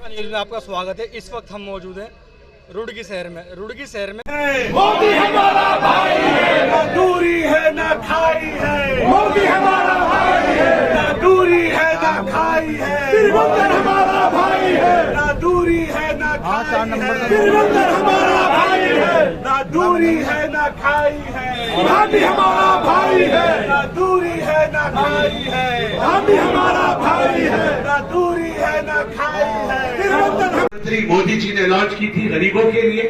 News में आपका स्वागत है। इस वक्त हम मौजूद हैं रुड़की शहर में। मोदी हमारा भाई है, ना दूरी है ना खाई है। मोदी हमारा भाई है, ना दूरी है ना खाई है। त्रिभुवन हमारा भाई है, ना दूरी है ना खाई है। त्रिभुवन हमारा भाई है, ना दूरी है ना खाई है। भाभी हमारा भाई है, ना दूरी है ना खाई है। भाभी हमारा भाई है, ना दूरी है ना खाई है। प्रधानमंत्री मोदी जी ने लॉन्च की थी गरीबों के लिए,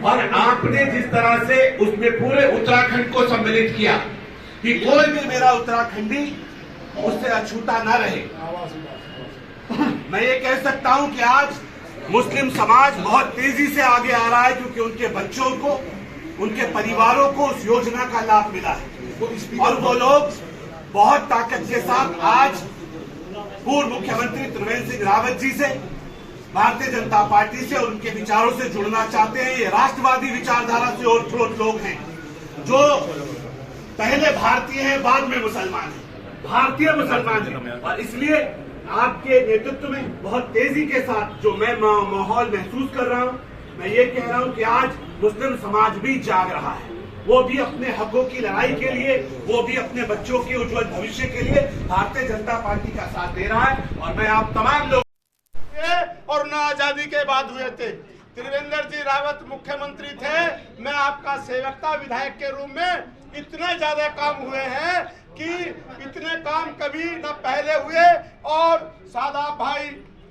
और आपने जिस तरह से उसमें पूरे उत्तराखंड को सम्मिलित किया कि कोई भी मेरा उत्तराखंडी उससे अछूता न रहे। मैं ये कह सकता हूं कि आज मुस्लिम समाज बहुत तेजी से आगे आ रहा है, क्योंकि उनके बच्चों को, उनके परिवारों को उस योजना का लाभ मिला है। और वो लोग बहुत ताकत के साथ आज पूर्व मुख्यमंत्री त्रिवेंद्र सिंह रावत जी से, भारतीय जनता पार्टी से और उनके विचारों से जुड़ना चाहते हैं। ये राष्ट्रवादी विचारधारा से ओतप्रोत लोग हैं, जो पहले भारतीय हैं बाद में मुसलमान हैं, भारतीय मुसलमान हैं। और इसलिए आपके नेतृत्व में बहुत तेजी के साथ जो मैं माहौल महसूस कर रहा हूं, मैं ये कह रहा हूं कि आज मुस्लिम समाज भी जाग रहा है। वो भी अपने हकों की लड़ाई के लिए, वो भी अपने बच्चों के उज्जवल भविष्य के लिए भारतीय जनता पार्टी का साथ दे रहा है। और मैं आप तमाम लोग और न आजादी के बाद हुए थे। त्रिवेंद्र जी रावत मुख्यमंत्री थे, मैं आपका सेवकता विधायक के रूप में इतने ज्यादा काम हुए हैं कि इतने काम कभी न पहले हुए। और सादाब भाई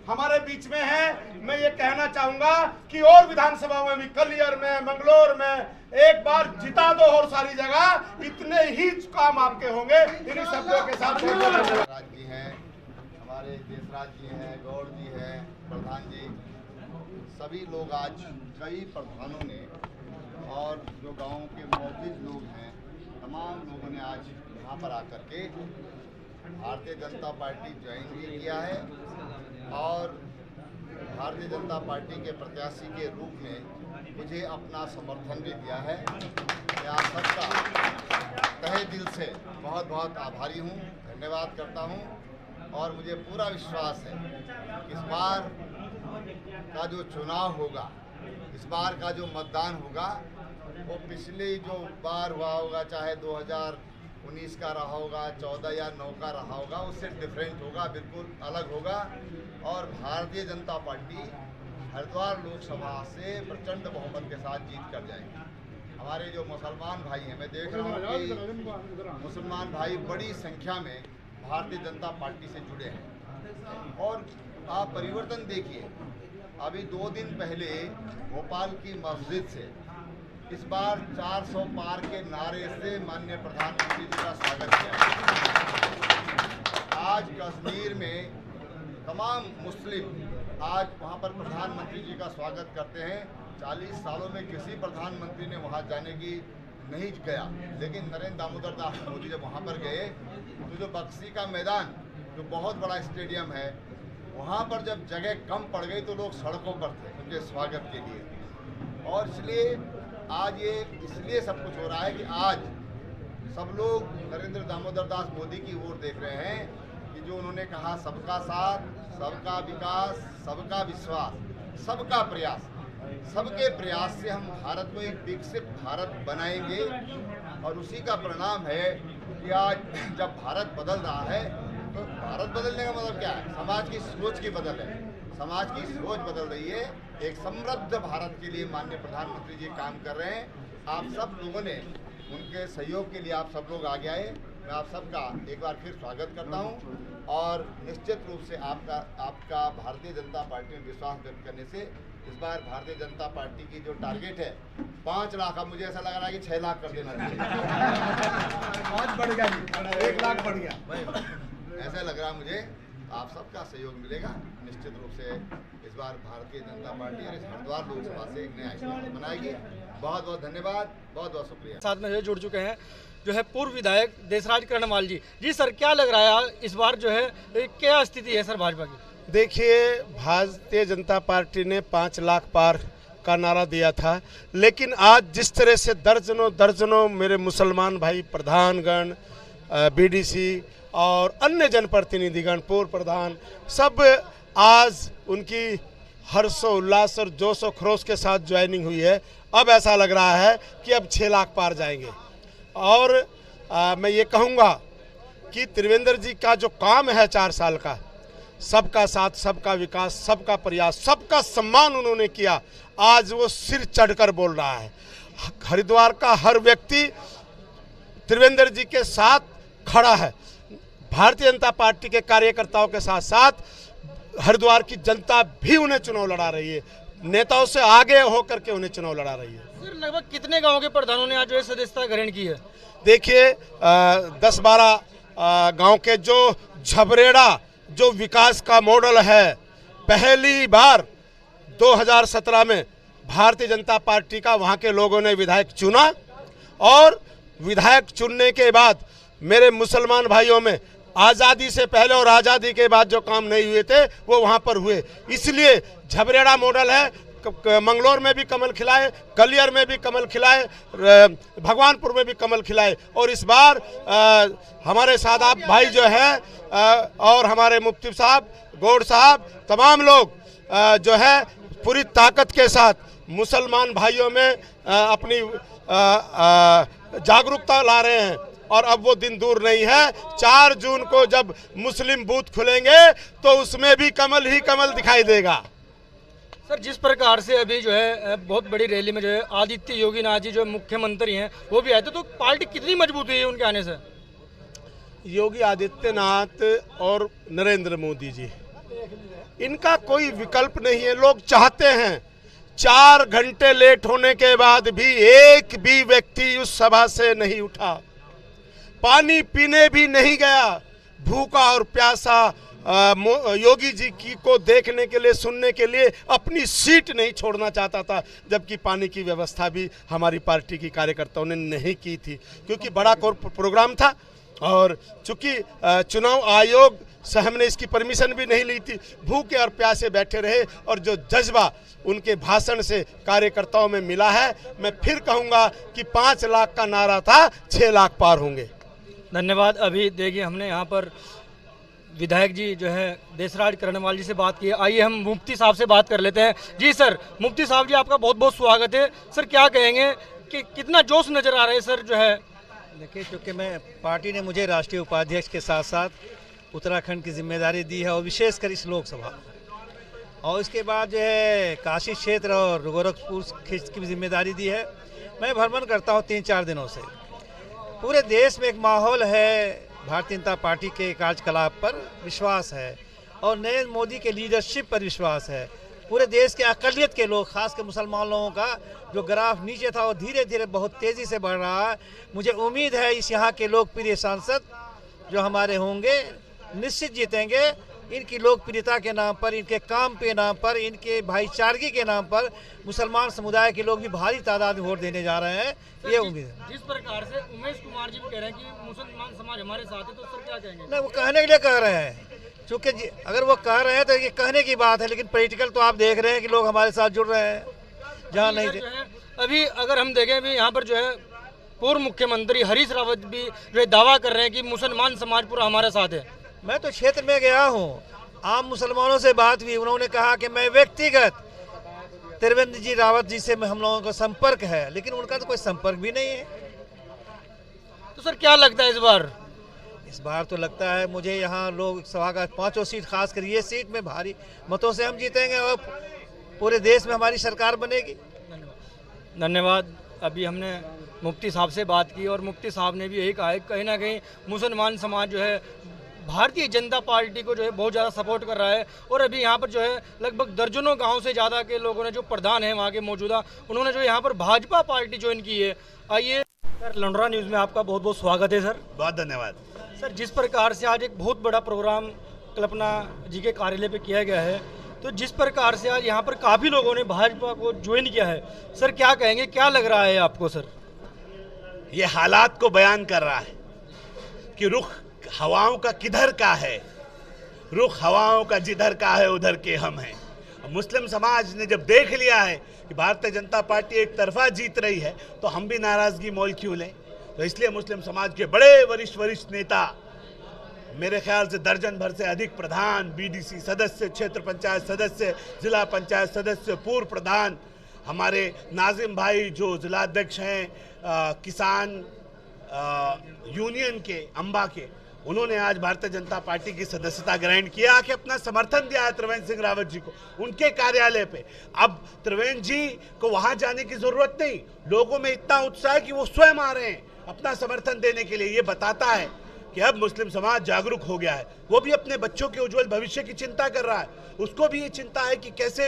हमारे बीच में हैं। मैं ये कहना चाहूंगा कि और विधानसभा में भी, कलियर में, मंगलोर में एक बार जिता दो और सारी जगह, इतने ही काम आपके होंगे। इन शब्दों के साथ जी हैं, हमारे देशराज जी हैं, गौड़ जी हैं, प्रधान जी, सभी लोग आज, कई प्रधानों ने और जो गांव के मौजूद लोग हैं, तमाम लोगों ने आज यहाँ पर आकर के भारतीय जनता पार्टी ज्वाइन भी किया है और भारतीय जनता पार्टी के प्रत्याशी के रूप में मुझे अपना समर्थन भी दिया है। मैं आप सबका तहे दिल से बहुत बहुत आभारी हूँ, धन्यवाद करता हूँ। और मुझे पूरा विश्वास है कि इस बार का जो चुनाव होगा, इस बार का जो मतदान होगा, वो पिछले जो बार हुआ होगा, चाहे 2019 का रहा होगा, 14 या 9 का रहा होगा, उससे डिफरेंट होगा, बिल्कुल अलग होगा। और भारतीय जनता पार्टी हरिद्वार लोकसभा से प्रचंड बहुमत के साथ जीत कर जाएगी। हमारे जो मुसलमान भाई हैं, मैं देख रहा हूँ कि मुसलमान भाई बड़ी संख्या में भारतीय जनता पार्टी से जुड़े हैं। और आप परिवर्तन देखिए, अभी 2 दिन पहले भोपाल की मस्जिद से इस बार 400 पार के नारे से माननीय प्रधानमंत्री जी का स्वागत किया। आज कश्मीर में तमाम मुस्लिम आज वहां पर प्रधानमंत्री जी का स्वागत करते हैं। 40 सालों में किसी प्रधानमंत्री ने वहां जाने की नहीं गया, लेकिन नरेंद्र दामोदर दास मोदी जब वहाँ पर गए तो जो बक्सी का मैदान, जो बहुत बड़ा स्टेडियम है, वहाँ पर जब जगह कम पड़ गई तो लोग सड़कों पर थे उनके स्वागत के लिए। और इसलिए आज ये इसलिए सब कुछ हो रहा है कि आज सब लोग नरेंद्र दामोदर दास मोदी की ओर देख रहे हैं कि जो उन्होंने कहा, सबका साथ, सबका विकास, सबका विश्वास, सबका प्रयास, सबके प्रयास से हम भारत को एक विकसित भारत बनाएंगे। और उसी का परिणाम है कि आज जब भारत बदल रहा है, तो भारत बदलने का मतलब क्या है? समाज की सोच की बदल है, समाज की सोच बदल रही है। एक समृद्ध भारत के लिए माननीय प्रधानमंत्री जी काम कर रहे हैं। आप सब लोगों ने उनके सहयोग के लिए आप सब लोग आगे आए। मैं आप सबका एक बार फिर स्वागत करता हूं। और निश्चित रूप से आपका भारतीय जनता पार्टी में विश्वास व्यक्त करने से इस बार भारतीय जनता पार्टी की जो टारगेट है 5 लाख, अब मुझे ऐसा लग रहा है कि 6 लाख कर देना चाहिए। 5 बढ़ गया, 1 लाख बढ़ गया। ऐसा लग रहा है मुझे। आप सबका सहयोग मिलेगा निश्चित रूप से। इस बार भारतीय जनता पार्टी और इस हरिद्वार लोकसभा से एक नया इतिहास बनाएगी। बहुत बहुत धन्यवाद, बहुत बहुत शुक्रिया। साथ में जुड़ चुके हैं जो है पूर्व विधायक देशराज कर्णवाल जी। जी सर, क्या लग रहा है इस बार जो है क्या स्थिति है सर भाजपा की? देखिए, भारतीय जनता पार्टी ने 5 लाख पार का नारा दिया था, लेकिन आज जिस तरह से दर्जनों दर्जनों मेरे मुसलमान भाई प्रधानगण, बीडीसी और अन्य जनप्रतिनिधिगण, पूर्व प्रधान, सब आज उनकी हर्षोल्लास और जोश और खरोश के साथ ज्वाइनिंग हुई है। अब ऐसा लग रहा है कि अब 6 लाख पार जाएंगे। और मैं ये कहूँगा कि त्रिवेंद्र जी का जो काम है 4 साल का, सबका साथ, सबका विकास, सबका प्रयास, सबका सम्मान उन्होंने किया, आज वो सिर चढ़कर बोल रहा है। हरिद्वार का हर व्यक्ति त्रिवेंद्र जी के साथ खड़ा है। भारतीय जनता पार्टी के कार्यकर्ताओं के साथ साथ हरिद्वार की जनता भी उन्हें चुनाव लड़ा रही है, नेताओं से आगे होकर के उन्हें चुनाव लड़ा रही है। सर लगभग कितने गाँव के प्रधानों ने आज जो है सदस्यता ग्रहण की है? देखिए 10-12 गांव के जो झबरेड़ा जो विकास का मॉडल है, पहली बार 2017 में भारतीय जनता पार्टी का वहां के लोगों ने विधायक चुना, और विधायक चुनने के बाद मेरे मुसलमान भाइयों में आज़ादी से पहले और आज़ादी के बाद जो काम नहीं हुए थे वो वहां पर हुए। इसलिए झबरेड़ा मॉडल है। मंगलौर में भी कमल खिलाए, कलियर में भी कमल खिलाए, भगवानपुर में भी कमल खिलाए, और इस बार हमारे सादाब भाई जो है और हमारे मुफ्ती साहब, गौड़ साहब, तमाम लोग जो है पूरी ताकत के साथ मुसलमान भाइयों में अपनी जागरूकता ला रहे हैं। और अब वो दिन दूर नहीं है, 4 जून को जब मुस्लिम बूथ खुलेंगे तो उसमें भी कमल ही कमल दिखाई देगा। सर जिस प्रकार से अभी जो है बहुत बड़ी रैली में जो है आदित्य योगी नाथ जी जो मुख्यमंत्री हैं वो भी आए थे, तो पार्टी कितनी मजबूत हुई है उनके आने से? योगी आदित्यनाथ और नरेंद्र मोदी जी, इनका कोई विकल्प नहीं है। लोग चाहते हैं, 4 घंटे लेट होने के बाद भी एक भी व्यक्ति उस सभा से नहीं उठा, पानी पीने भी नहीं गया, भूखा और प्यासा योगी जी की को देखने के लिए, सुनने के लिए अपनी सीट नहीं छोड़ना चाहता था, जबकि पानी की व्यवस्था भी हमारी पार्टी की कार्यकर्ताओं ने नहीं की थी, क्योंकि बड़ा प्रोग्राम था और चूंकि चुनाव आयोग से हमने इसकी परमिशन भी नहीं ली थी। भूखे और प्यासे बैठे रहे और जो जज्बा उनके भाषण से कार्यकर्ताओं में मिला है, मैं फिर कहूँगा कि 5 लाख का नारा था, 6 लाख पार होंगे। धन्यवाद। अभी देखिए हमने यहाँ पर विधायक जी जो है देसराज कर्णवाल जी से बात की है। आइए हम मुफ्ती साहब से बात कर लेते हैं। जी सर, मुफ्ती साहब जी आपका बहुत बहुत स्वागत है। सर क्या कहेंगे कि कितना जोश नज़र आ रहा है सर जो है? देखिए, क्योंकि मैं पार्टी ने मुझे राष्ट्रीय उपाध्यक्ष के साथ साथ उत्तराखंड की जिम्मेदारी दी है, और विशेषकर इस लोकसभा, और इसके बाद जो है काशी क्षेत्र और गोरखपुर की भी जिम्मेदारी दी है। मैं भ्रमण करता हूँ 3-4 दिनों से। पूरे देश में एक माहौल है, भारतीय जनता पार्टी के कार्यकलाप पर विश्वास है और नरेंद्र मोदी के लीडरशिप पर विश्वास है। पूरे देश के अक़लियत के लोग, खासकर मुसलमान लोगों का जो ग्राफ नीचे था वो धीरे धीरे बहुत तेज़ी से बढ़ रहा है। मुझे उम्मीद है इस यहाँ के लोकप्रिय सांसद जो हमारे होंगे निश्चित जीतेंगे। इनकी लोकप्रियता के नाम पर, इनके काम के नाम पर, इनके भाईचारगी के नाम पर मुसलमान समुदाय के लोग भी भारी तादाद में वोट देने जा रहे हैं, ये उम्मीद है। जिस प्रकार से उमेश कुमार जी भी कह रहे हैं कि मुसलमान समाज हमारे साथ है, तो सर क्या कहेंगे? नहीं, वो कहने के लिए कह रहे हैं, चूँकि अगर वो कह रहे हैं तो ये कहने की बात है, लेकिन प्रैक्टिकल तो आप देख रहे हैं कि लोग हमारे साथ जुड़ रहे हैं जहाँ नहीं थे। अभी अगर हम देखें, अभी यहाँ पर जो है पूर्व मुख्यमंत्री हरीश रावत भी जो है दावा कर रहे हैं कि मुसलमान समाज पूरा हमारे साथ है। मैं तो क्षेत्र में गया हूँ, आम मुसलमानों से बात हुई, उन्होंने कहा कि मैं व्यक्तिगत त्रिवेंद्र जी रावत जी से हम लोगों का संपर्क है, लेकिन उनका तो कोई संपर्क भी नहीं है। तो सर क्या लगता है इस बार? इस बार तो लगता है मुझे यहाँ लोग सभा का 5 सीट, खासकर ये सीट में भारी मतों से हम जीतेंगे और पूरे देश में हमारी सरकार बनेगी। धन्यवाद। अभी हमने मुफ्ती साहब से बात की और मुफ्ती साहब ने भी यही कहा है, कहीं ना कहीं मुसलमान समाज जो है भारतीय जनता पार्टी को जो है बहुत ज़्यादा सपोर्ट कर रहा है। और अभी यहाँ पर जो है लगभग दर्जनों गांव से ज़्यादा के लोगों ने, जो प्रधान हैं वहाँ के मौजूदा, उन्होंने जो यहाँ पर भाजपा पार्टी ज्वाइन की है। आइए सर, लंडोरा न्यूज़ में आपका बहुत बहुत स्वागत है सर। बहुत धन्यवाद सर। जिस प्रकार से आज एक बहुत बड़ा प्रोग्राम कल्पना जी के कार्यालय पे किया गया है, तो जिस प्रकार से आज यहाँ पर काफ़ी लोगों ने भाजपा को ज्वाइन किया है, सर क्या कहेंगे, क्या लग रहा है आपको सर? ये हालात को बयान कर रहा है कि रुख हवाओं का किधर का है, रुख हवाओं का जिधर का है उधर के हम हैं। मुस्लिम समाज ने जब देख लिया है कि भारतीय जनता पार्टी एक तरफा जीत रही है, तो हम भी नाराजगी मोल क्यों लें। तो इसलिए मुस्लिम समाज के बड़े वरिष्ठ नेता मेरे ख्याल से दर्जन भर से अधिक प्रधान, बीडीसी सदस्य, क्षेत्र पंचायत सदस्य, जिला पंचायत सदस्य, पूर्व प्रधान, हमारे नाजिम भाई जो जिलाध्यक्ष हैं किसान यूनियन के अम्बा के, उन्होंने आज भारतीय जनता पार्टी की सदस्यता ग्रहण किया कि अपना समर्थन दिया है त्रिवेंद्र सिंह रावत जी को उनके कार्यालय पे। अब त्रिवेंद्र जी को वहां जाने की जरूरत नहीं, लोगों में इतना उत्साह है कि वो स्वयं आ रहे हैं अपना समर्थन देने के लिए। ये बताता है कि अब मुस्लिम समाज जागरूक हो गया है, वो भी अपने बच्चों के उज्जवल भविष्य की चिंता कर रहा है। उसको भी ये चिंता है कि कैसे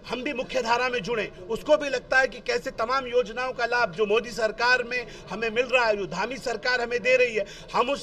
हम भी मुख्य धारा में जुड़े। उसको भी लगता है कि कैसे तमाम योजनाओं का लाभ जो मोदी सरकार में हमें मिल रहा है, जो धामी सरकार हमें दे रही है, हम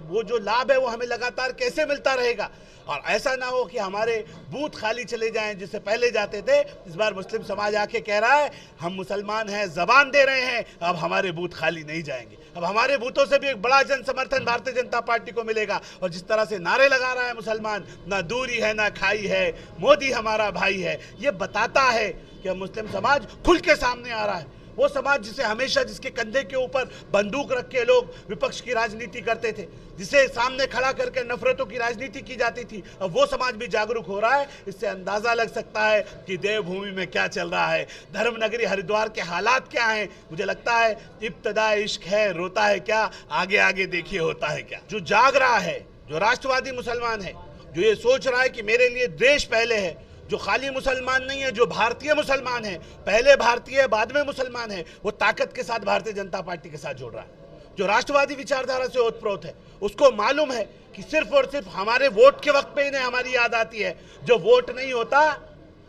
वो जो लाभ है वो हमें लगातार कैसे मिलता रहेगा। और ऐसा ना हो कि हमारे बूथ खाली चले जाएं जिससे पहले जाते थे। इस बार मुस्लिम समाज आके कह रहा है हम मुसलमान हैं, जबान दे रहे हैं, अब हमारे बूथ खाली नहीं जाएंगे। अब हमारे बूथों से भी एक बड़ा जन समर्थन भारतीय जनता पार्टी को मिलेगा। और जिस तरह से नारे लगा रहा है मुसलमान, ना दूरी है ना खाई है, मोदी हमारा भाई है, ये बताता है कि मुस्लिम समाज खुल के सामने आ रहा है। वो समाज जिसे हमेशा, जिसके कंधे के ऊपर बंदूक रख के लोग विपक्ष की राजनीति करते थे, जिसे सामने खड़ा करके नफरतों की राजनीति की जाती थी, अब वो समाज भी जागरूक हो रहा है। इससे अंदाजा लग सकता है कि देवभूमि में क्या चल रहा है, धर्मनगरी हरिद्वार के हालात क्या हैं। मुझे लगता है इब्तदा इश्क है, रोता है क्या, आगे आगे देखिए होता है क्या। जो जाग रहा है, जो राष्ट्रवादी मुसलमान है, जो ये सोच रहा है कि मेरे लिए देश पहले है, जो खाली मुसलमान नहीं है, जो भारतीय मुसलमान है, पहले भारतीय बाद में मुसलमान है, वो ताकत के साथ भारतीय जनता पार्टी के साथ जुड़ रहा है। जो राष्ट्रवादी विचारधारा से ओतप्रोत है, उसको मालूम है कि सिर्फ और सिर्फ हमारे वोट के वक्त पे इन्हें हमारी याद आती है। जो वोट नहीं होता,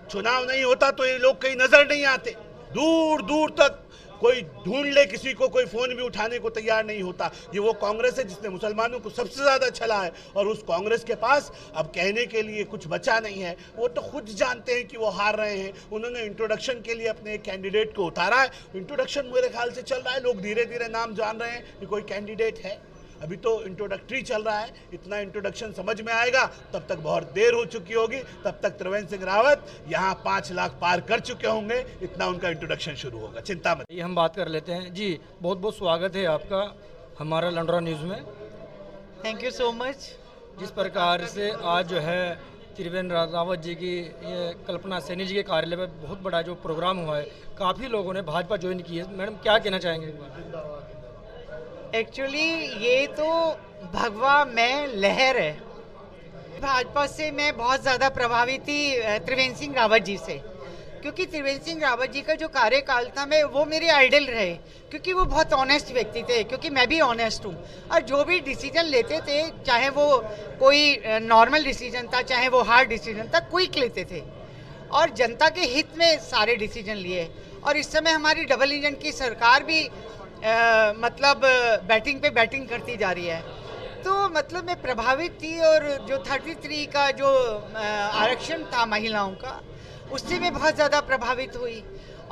चुनाव नहीं होता, तो ये लोग कहीं नजर नहीं आते। दूर दूर तक कोई ढूंढ ले किसी को, कोई फोन भी उठाने को तैयार नहीं होता। ये वो कांग्रेस है जिसने मुसलमानों को सबसे ज्यादा छला है, और उस कांग्रेस के पास अब कहने के लिए कुछ बचा नहीं है। वो तो खुद जानते हैं कि वो हार रहे हैं। उन्होंने इंट्रोडक्शन के लिए अपने एक कैंडिडेट को उतारा है। इंट्रोडक्शन मेरे ख्याल से चल रहा है, लोग धीरे धीरे नाम जान रहे हैं कि कोई कैंडिडेट है। अभी तो इंट्रोडक्टरी चल रहा है, इतना इंट्रोडक्शन समझ में आएगा तब तक बहुत देर हो चुकी होगी। तब तक त्रिवेंद्र सिंह रावत यहाँ 5 लाख पार कर चुके होंगे, इतना उनका इंट्रोडक्शन शुरू होगा, चिंता मत। ये हम बात कर लेते हैं जी। बहुत बहुत स्वागत है आपका हमारा लंडोरा न्यूज़ में। Thank you so much. जिस प्रकार से आज जो है त्रिवेंद्र रावत जी की, ये कल्पना सैनी जी के कार्यालय में बहुत बड़ा जो प्रोग्राम हुआ है, काफ़ी लोगों ने भाजपा ज्वाइन की है। मैडम क्या कहना चाहेंगे? एक्चुअली ये तो भगवा में लहर है। भाजपा से मैं बहुत ज़्यादा प्रभावित थी त्रिवेंद्र सिंह रावत जी से, क्योंकि त्रिवेंद्र सिंह रावत जी का जो कार्यकाल था, मैं वो मेरे आइडल रहे, क्योंकि वो बहुत ऑनेस्ट व्यक्ति थे, क्योंकि मैं भी ऑनेस्ट हूँ। और जो भी डिसीजन लेते थे, चाहे वो कोई नॉर्मल डिसीजन था, चाहे वो हार्ड डिसीजन था, क्विक लेते थे और जनता के हित में सारे डिसीजन लिए। और इस समय हमारी डबल इंजन की सरकार भी मतलब बैटिंग पे बैटिंग करती जा रही है। तो मतलब मैं प्रभावित थी, और जो 33 का जो आरक्षण था महिलाओं का, उससे मैं बहुत ज़्यादा प्रभावित हुई।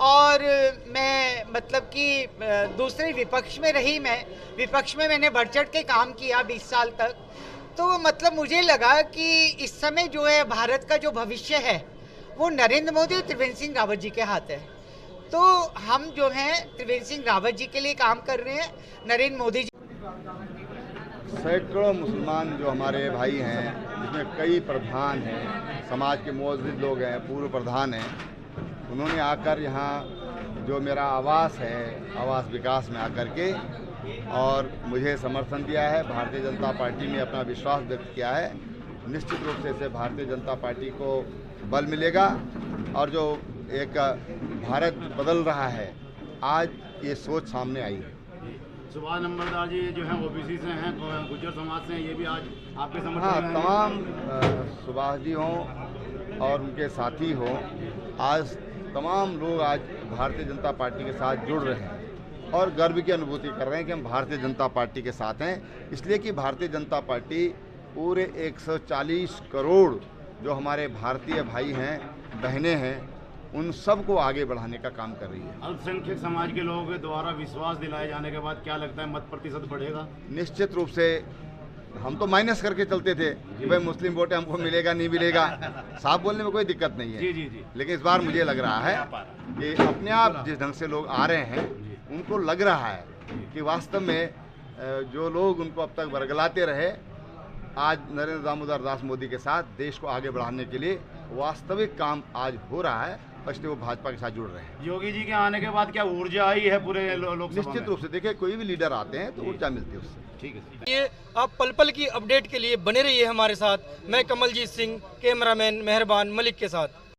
और मैं मतलब कि दूसरे विपक्ष में रही, मैं विपक्ष में मैंने बढ़ चढ़ के काम किया 20 साल तक। तो मतलब मुझे लगा कि इस समय जो है भारत का जो भविष्य है वो नरेंद्र मोदी और त्रिवेंद्र सिंह रावत जी के हाथ है। तो हम जो हैं त्रिवेंद्र सिंह रावत जी के लिए काम कर रहे हैं, नरेंद्र मोदी जी। सैकड़ों मुसलमान जो हमारे भाई हैं, जिसमें कई प्रधान हैं, समाज के मुअज़्ज़िज़ लोग हैं, पूर्व प्रधान हैं, उन्होंने आकर यहाँ जो मेरा आवास है, आवास विकास में आकर के और मुझे समर्थन दिया है, भारतीय जनता पार्टी में अपना विश्वास व्यक्त किया है। निश्चित रूप से इससे भारतीय जनता पार्टी को बल मिलेगा। और जो एक भारत बदल रहा है, आज ये सोच सामने आई है। सुभाष नंबरदार जी जो हैं ओबीसी से हैं, गुर्जर समाज से हैं, ये भी आज आपके समर्थन हाँ, में तमाम सुभाष जी हों और उनके साथी हों, आज तमाम लोग आज भारतीय जनता पार्टी के साथ जुड़ रहे हैं और गर्व की अनुभूति कर रहे हैं कि हम भारतीय जनता पार्टी के साथ हैं। इसलिए कि भारतीय जनता पार्टी पूरे 140 करोड़ जो हमारे भारतीय भाई हैं, बहनें हैं, उन सब को आगे बढ़ाने का काम कर रही है। अल्पसंख्यक समाज के लोगों के द्वारा विश्वास दिलाए जाने के बाद क्या लगता है मत प्रतिशत बढ़ेगा? निश्चित रूप से। हम तो माइनस करके चलते थे कि भाई मुस्लिम वोट हमको मिलेगा नहीं मिलेगा, साफ बोलने में कोई दिक्कत नहीं है। जी जी जी। लेकिन इस बार मुझे लग रहा है कि अपने आप जिस ढंग से लोग आ रहे हैं, उनको लग रहा है कि वास्तव में जो लोग उनको अब तक बरगलाते रहे, आज नरेंद्र दामोदर दास मोदी के साथ देश को आगे बढ़ाने के लिए वास्तविक काम आज हो रहा है, इसलिए वो भाजपा के साथ जुड़ रहे हैं। योगी जी के आने के बाद क्या ऊर्जा आई है पूरे लोकसभा में? निश्चित रूप से देखिए, कोई भी लीडर आते हैं तो ऊर्जा मिलती है उससे। ठीक है। ये आप पल पल की अपडेट के लिए बने रहिए हमारे साथ। मैं कमलजीत सिंह, कैमरामैन मेहरबान मलिक के साथ।